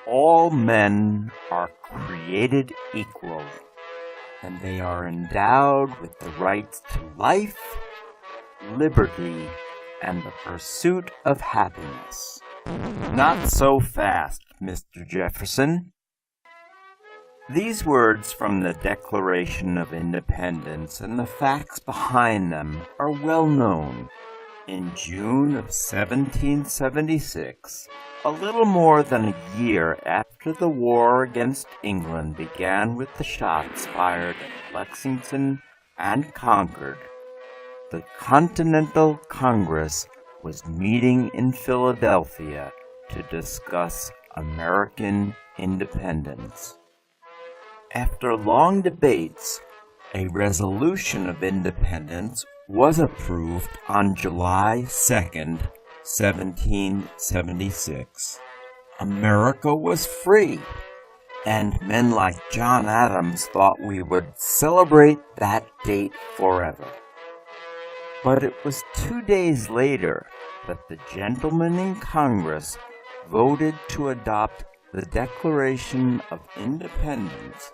all men are created equal, and they are endowed with the rights to life, liberty, and the pursuit of happiness. Not so fast, Mr. Jefferson. These words from the Declaration of Independence and the facts behind them are well known. In June of 1776, a little more than a year after the war against England began with the shots fired at Lexington and Concord, the Continental Congress was meeting in Philadelphia to discuss American independence. After long debates, a resolution of independence was approved on July 2nd, 1776. America was free, and men like John Adams thought we would celebrate that date forever. But it was 2 days later that the gentlemen in Congress voted to adopt the Declaration of Independence,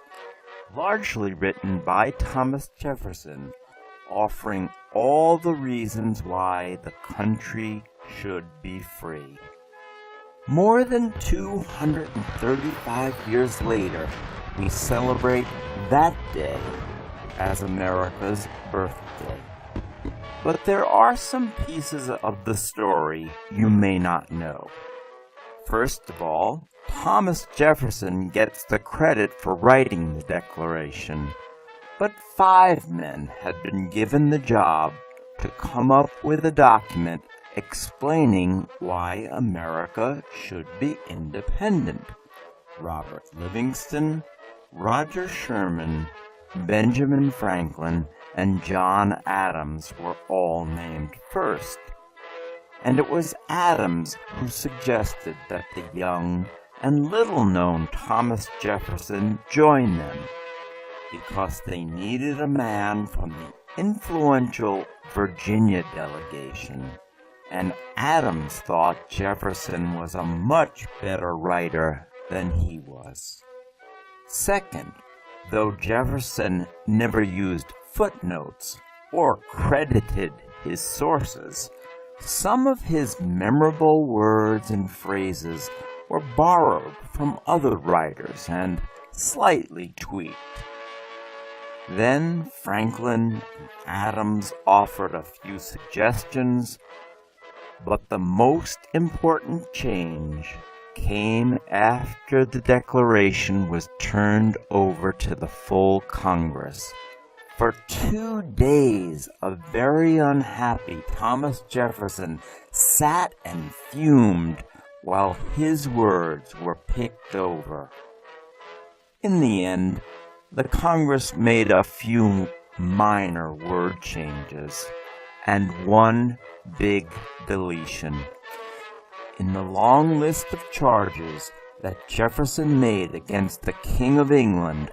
largely written by Thomas Jefferson, offering all the reasons why the country should be free. More than 235 years later, we celebrate that day as America's birthday. But there are some pieces of the story you may not know. First of all, Thomas Jefferson gets the credit for writing the Declaration, but 5 men had been given the job to come up with a document explaining why America should be independent. Robert Livingston, Roger Sherman, Benjamin Franklin, and John Adams were all named first. And it was Adams who suggested that the young and little-known Thomas Jefferson join them, because they needed a man from the influential Virginia delegation, and Adams thought Jefferson was a much better writer than he was. Second, though Jefferson never used footnotes or credited his sources, some of his memorable words and phrases were borrowed from other writers and slightly tweaked. Then Franklin and Adams offered a few suggestions, but the most important change came after the Declaration was turned over to the full Congress. For 2 days, a very unhappy Thomas Jefferson sat and fumed while his words were picked over. In the end, the Congress made a few minor word changes and one big deletion. In the long list of charges that Jefferson made against the King of England,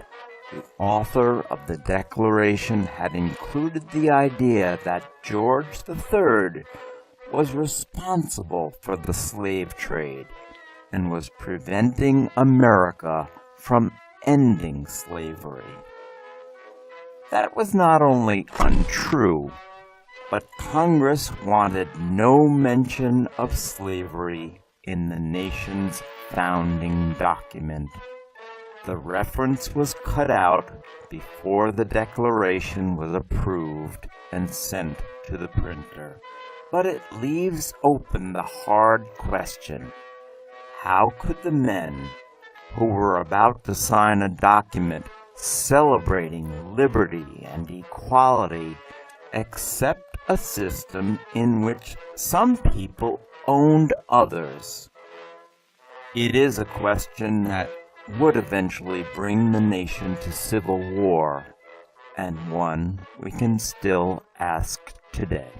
the author of the Declaration had included the idea that George III was responsible for the slave trade and was preventing America from ending slavery. That was not only untrue, but Congress wanted no mention of slavery in the nation's founding document. The reference was cut out before the Declaration was approved and sent to the printer. But it leaves open the hard question: how could the men who were about to sign a document celebrating liberty and equality accept a system in which some people owned others? It is a question that would eventually bring the nation to civil war, and one we can still ask today.